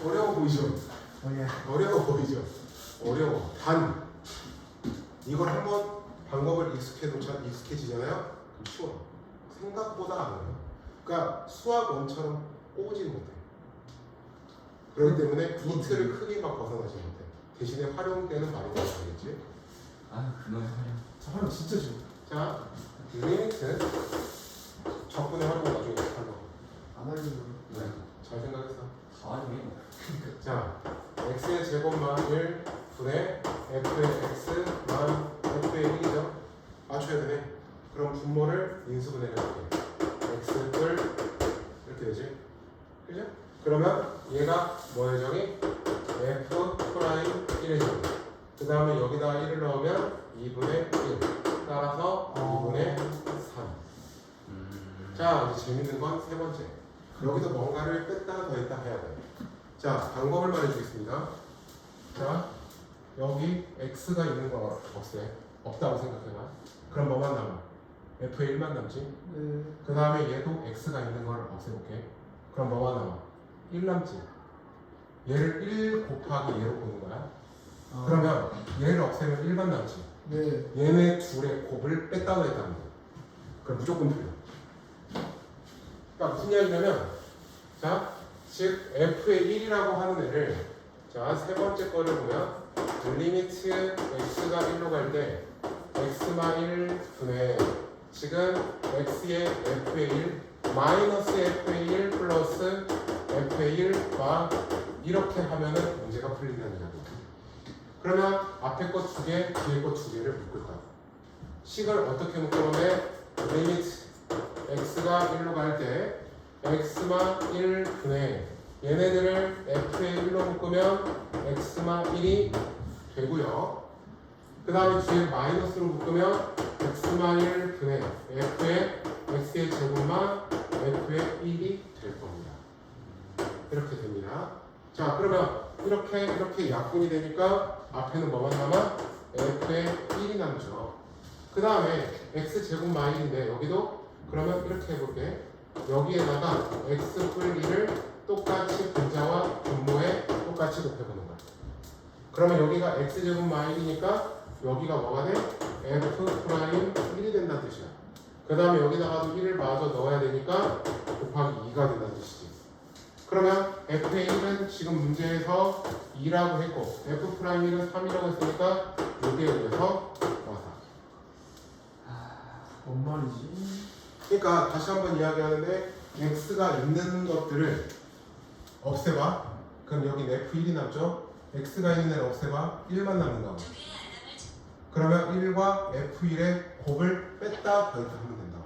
어려워 보이죠? 뭐야? 어려워 보이죠? 어려워. 단 이걸 한번 방법을 익숙해지잖아요. 그럼 쉬워. 생각보다 안 어려워. 그러니까 수학 원처럼 꼬우지는 못해. 그렇기 때문에 이 틀을 크게 막 벗어나지 못해. 대신에 활용되는 말이 나오겠지. 아, 그놈의 활용. 저 활용 진짜 싫어. 자, 리미트 적분의 활용 나중에 할거. 안 하려고. 네, 잘 생각했어. 다 활용해. 자, x의 제곱만 1 분의 f의 x만 f의 1이죠. 맞춰야 되네. 그럼 분모를 인수분해를 할게. x를 이렇게 되지. 그죠? 그러면 얘가 뭐의 정의? f 프라임 1의 정의. 그 다음에 여기다 1을 넣으면 2분의 1. 따라서 2분의 3. 자, 이제 재밌는 건 세 번째. 여기서 뭔가를 뺐다 더했다 해야 돼. 자, 방법을 말해주겠습니다. 자, 여기 x가 있는 거 없애. 없다고 생각해봐. 그럼 뭐만 남아? f의 1만 남지? 네. 그 다음에 얘도 x가 있는 걸 없애볼게. 그럼 뭐만 남아? 1 남지? 얘를 1 곱하기 얘로 보는 거야. 아. 그러면 얘를 없애면 1만 남지? 네. 얘네 둘의 곱을 뺐다 더했다는 거야. 그럼 무조건 틀려. 그러니까 무슨 이야기냐면, 자, 즉 f의 1이라고 하는 애를, 자, 세 번째 거를 보면 리미트 x가 1로 갈 때 x마 1 분의 지금 x의 f의 1 마이너스 f의 1 플러스 f의 1과 이렇게 하면은 문제가 풀린다는 이야기. 그러면 앞에 거 2개, 뒤에 거 2개를 묶을 거야. 식을 어떻게 묶으면 리미트 x가 1로 갈 때 x마 1 분의 얘네들을 f의 1로 묶으면 x마 1이 되고요. 그 다음에 뒤에 마이너스로 묶으면 x마 1 분의 f의 x의 제곱만 f의 1이 될 겁니다. 이렇게 됩니다. 자, 그러면 이렇게 약분이 되니까 앞에는 뭐만 남아? f의 1이 남죠. 그 다음에 x 제곱 마일인데 여기도 그러면 이렇게 해볼게. 여기에다가 x 풀 2를 똑같이 분자와 분모에 똑같이 곱해보는 거야. 그러면 여기가 x제곱 마일이니까 여기가 뭐가 돼? f 프라임 1이 된다는 뜻이야. 그 다음에 여기다가도 1을 마저 넣어야 되니까 곱하기 2가 된다는 뜻이지. 그러면 f의 1은 지금 문제에서 2라고 했고 f 프라임 1은 3이라고 했으니까 여기에 의해서 4. 뭔 말이지? 그러니까 다시 한번 이야기하는데 x가 있는 것들을 없애봐. 그럼 여기 f1이 남죠? x가 있는 애를 없애봐. 1만 남는다고. 그러면 1과 f1의 곱을 뺐다 더했다 하면 된다고.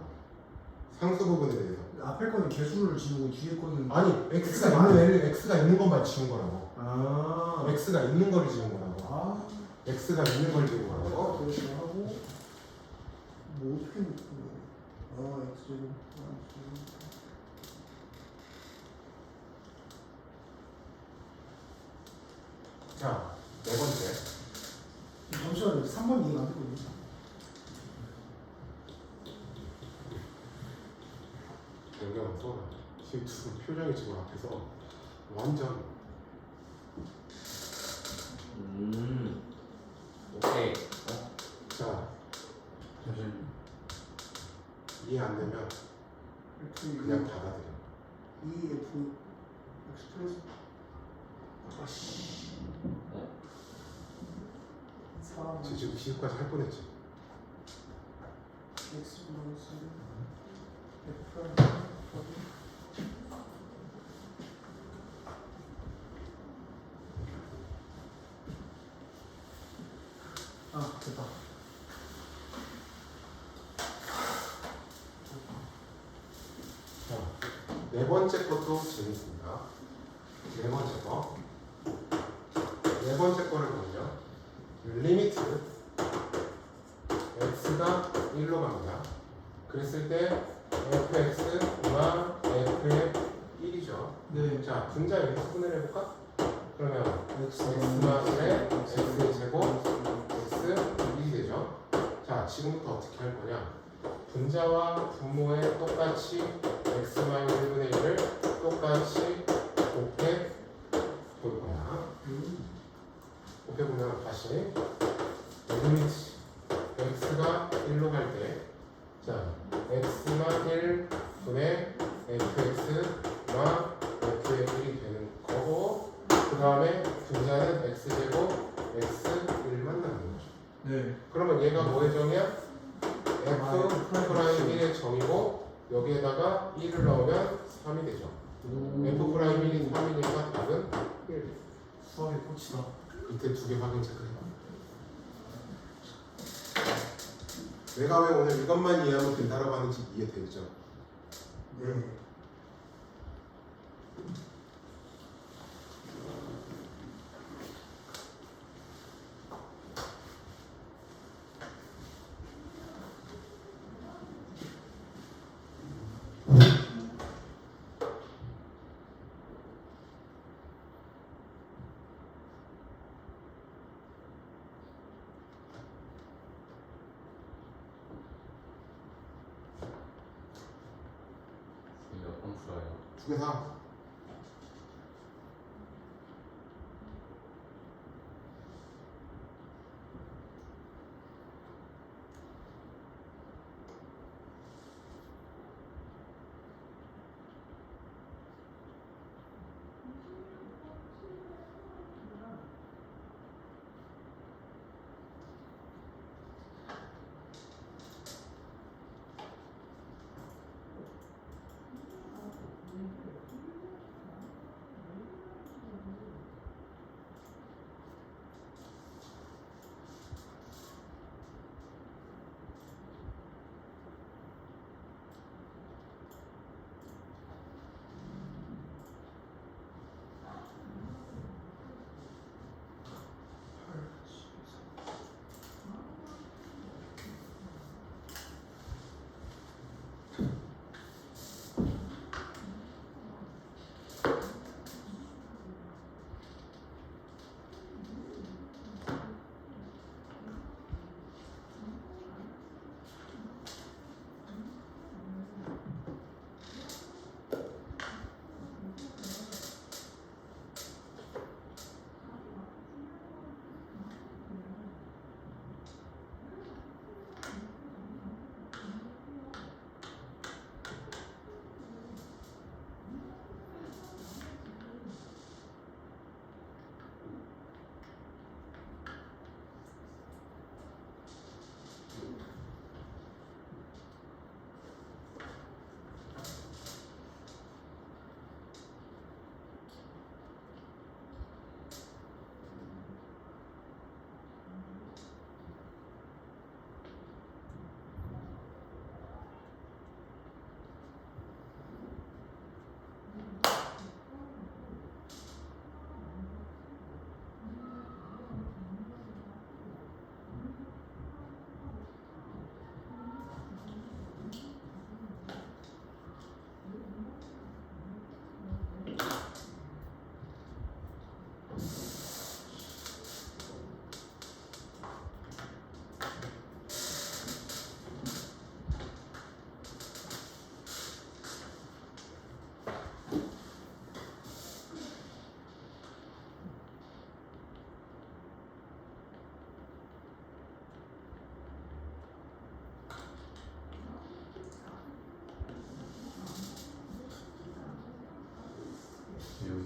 상수 부분에 대해서. 앞에 거는 개수를 지우고 뒤에 거는 아니 x가 있는 애를 x가 있는 것만 지운 거라고. 아 x가 있는 거를 지운 거라고. 아 x가 있는 걸 지운 거라고. 그렇게 하고 뭐 어떻게 묶는 거야? 아 x제곱 자, 네 번째. 잠시만요. 3번 이해가 안 되거든요. 영경 써라. 지금 두 표정이 지금 앞에서 완전 오케이. 자 잠시만요. 이해 안 되면 그냥 받아들여. EF X 플러스 아씨 4 쟤 지금 기습까지 할 뻔했지. X 플러스 F 프라임 아 됐다. 자, 네 번째 것도 재밌습니다. 네 번째 거. 네 번째 거를 보면요. 리미트 x가 1로 갑니다. 그랬을 때 fx가 f의 1이죠. 네. 자, 분자 x분해를 해볼까? 그러면 X만 x만 1에 x 제곱 x 1이 되죠. 자, 지금부터 어떻게 할 거냐? 분자와 분모에 똑같이 x-1분의 1을 똑같이 곱해 볼 거야. 곱해 보면 다시 리미트 x가 1로 갈 때, 자, x만 1분의 fx가 f의 1이 되는 거고, 그 다음에 분자는 x제곱 x1만 남는 거죠. 네. 그러면 얘가 뭐의 정이야? f 프라임 1의 정이고 여기에다가 1을 넣으면 3이 되죠. f 프라임 1이 3이니까 답은 1. 수학의 꽃이다. 이때 두 개 확인 체크해봐. 내가 왜 오늘 이것만 이해하면 된다라고 하는지 이해되죠? 네. 이거 몇 번 풀어요? 두 개 다.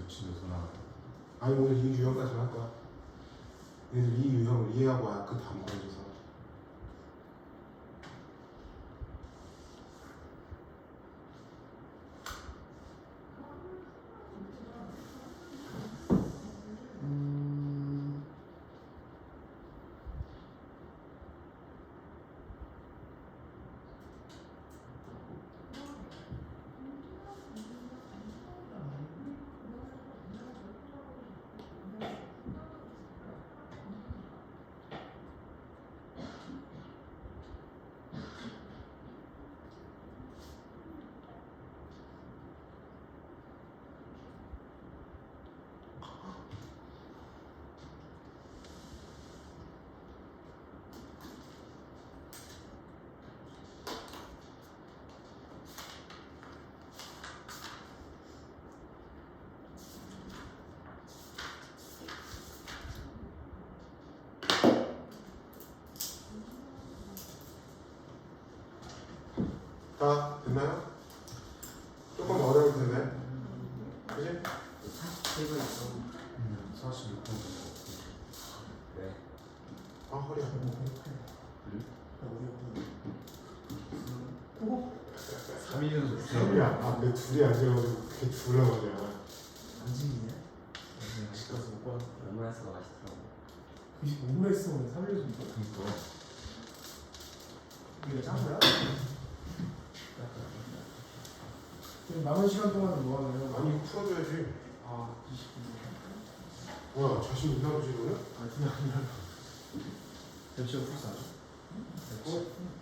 붙이는 소나. 아니 오늘 이 유형까지 할 거야. 얘들 이 유형을 이해하고 와. 그 다음 보여줘서. 다 됐나요? 조금 어려울 텐데. 그지? 47분 있어. 46분. 네. 아 허리야. 코고? 3일 연속 허리야. 아, 내 둘이 앉아가지고 그게 두려워냐. 안 지기냐? 맛있어서 못 봐. 오므라이스가 맛있더라고. 그 오므라이스 오늘 3일 정도? 그니까. 이게 짠 거야? 그럼 남은 시간 동안은 뭐 하나요? 아니 이거 풀어줘야지. 아 20분. 뭐야 자신 있나 보지 너는? 아 그냥 잠시만 풀사.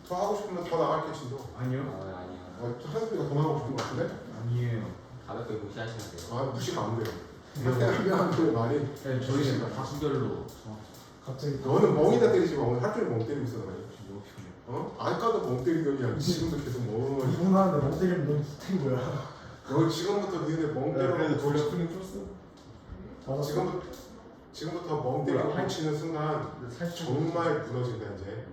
더 하고 싶으면 더 나갈게 진도. 아니요. 아니요. 한승이가 더 나가고 싶은 거 같은데? 아니에요. 가볍게 무시하시면 돼요. 아 무시가 안 돼. 한승이가 하는 말이. 아니, 저희는 다수결로. 갑자기 너는 멍이나 때리지 마. 오늘 하루 종일 멍 때리고 있어 너는. 지금 피곤해. 어? 아까도 멍 때리더니 지금도 계속 멍. 이분 하는데 멍 때리면 너무 붙은 거야. 너 지금부터 니네 멍 때리고 그래도 돌려. 스프링 풀었어. 맞았어. 지금부터 멍 때리고 펼치는 순간 살짝 정말 무너진다 이제.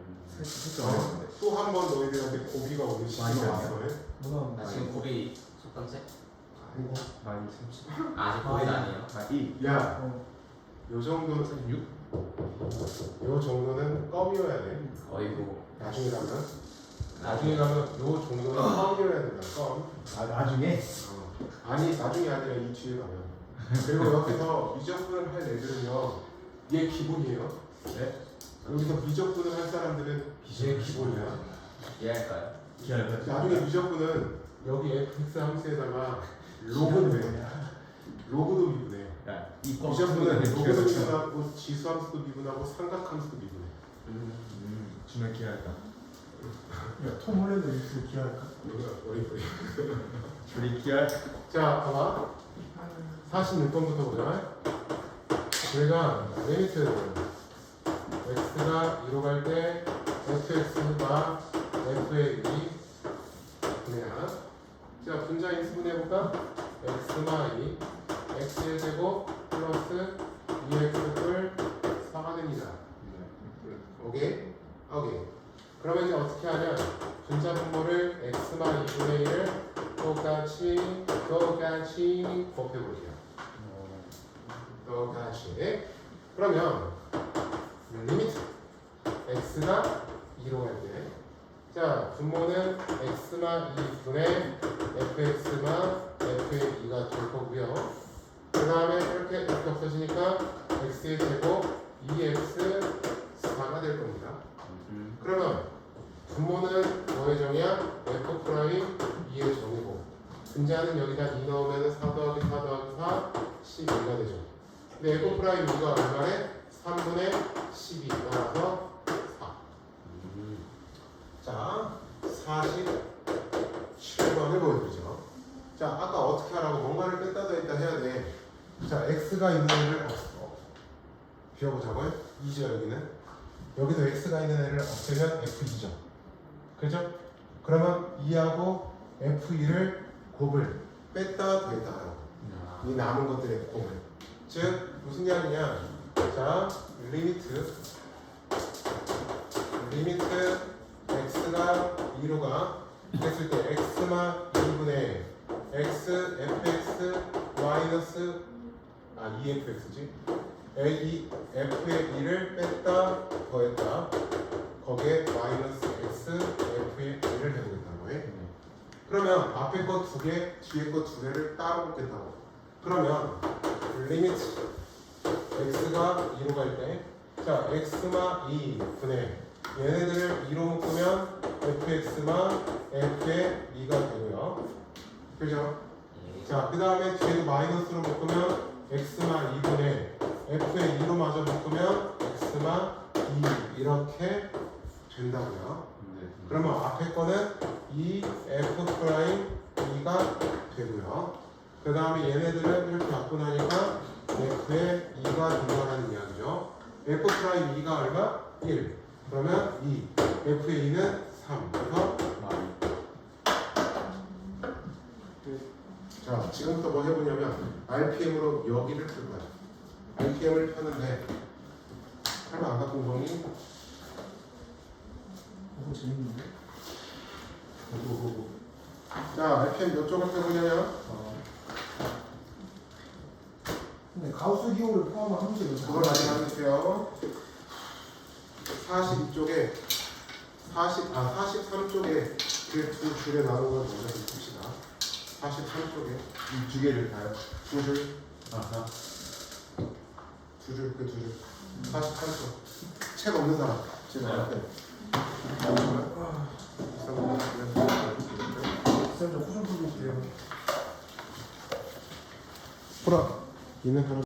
살짝 어려운데. 또 한 번 너희들한테 고비가 오는 시기가 많이 왔어. 누나 나 지금 고비 첫 번째? 뭐가? 많이 30. 아직 고비는 아니에요. 아 2. 야, 어. 요 정도는 36? 요 정도는 껌이어야 돼. 어이구. 나중에 가면 나중에 요 정도는 껌이어야 된다. 껌. 아 나중에? 아니 나중에 아니라 이 뒤에 가면. 그리고 여기서 미적분을 할 애들은요, 얘 기본이에요. 네. 여기서 미적분을 할 사람들은 얘 기본이야. 이해할까요? 기다려. 나중에 미적분은 여기 fx 함수에다가 로그도 해. 로그도 미분해. 야, 이 미적분은 로그도 미분하고 지수함수도 미분하고 삼각함수도 미분해. 주면 기다렸다. 야톰 홀랜드 입술 기할까? 어리. 우리 기할. 자, 봐봐. 46번부터 보자. 우리가 리미트 x가 2로 갈 때 fx가 f의 2 분해야. 자, 분자 인수분해 해볼까? x마2 x의 제곱 플러스 2x를 4가 됩니다. 오케이? 오케이. 그러면 이제 어떻게 하냐? 분자 분모를 x마 2분의 1을 똑같이 곱해볼게요. 똑같이. 그러면 리미트 x가 2로 갈 때, 자 분모는 x마 2분의 fx마 f의 2가 될 거고요. 그 다음에 이렇게 없어지니까 x의 제곱 2x 4가 될 겁니다. 그러면 분모는 뭐의 정이야? f 프라임 2의 정이고, 분자는 여기다 2 넣으면 4 더하기 4 더하기 4 12가 되죠. 근데 f 프라임 2가 얼마래? 3분의 12 따라서 4. 자, 47번을 보여드리죠. 자, 아까 어떻게 하라고 뭔가를 뺐다 더했다 해야 돼. 자, x가 있는 애를 비워보자고요. 2죠 여기는. 여기도 x가 있는 애를 없애면 f2죠. 그죠? 그러면 2하고 f2를 곱을 뺐다 더했다 하라고. 이 남은 것들의 곱을. 즉 무슨 양이냐? 자, 리미트 x가 2로 가 했을 때 x마 2분의 x fx 마이너스 2fx지. 이 f의 2를 뺐다 더했다. 거기에 마이너스 x f의 2를 해보겠다고 해. 그러면 앞에 거 2개, 뒤에 거 2개를 따로 뽑겠다고. 그러면 리미트 x가 2로 갈 때, 자 x마 2 분의 얘네들을 2로 묶으면 fx마 f의 2가 되고요. 그죠? 자, 그 다음에 뒤에도 마이너스로 묶으면 x마 2분의 f의 2로 마저 묶으면 x마 2 이렇게 된다고요. 그러면 앞에 거는 2f 프라임 2가 되고요. 그 다음에 얘네들은 이렇게 바꾸나니까 f의 2가 된다는 이야기죠. f 프라임 2가 얼마? 1. 그러면 2. f의 2는 3. 그래서 자, 지금부터 뭐 해보냐면 RPM으로 여기를 풀 거야. RPM을 펴는데 설마 아까 공성이 너무 재밌는데? 자, RPM 몇 쪽을 펴보냐면 근데 가우스 기호를 포함한 함수를 그걸 아직 안 할게요. 42쪽에 43쪽에 그 두 줄에 나눈 걸 먼저 봅시다. 43쪽에 이 두 개를 다요? 두 줄, 아하. 두 줄, 그 두 줄. 43쪽. 책 없는 사람. 지금 안 할게요. 쌤저 호좀 풀고 올게요. 풀어. 있는 사람.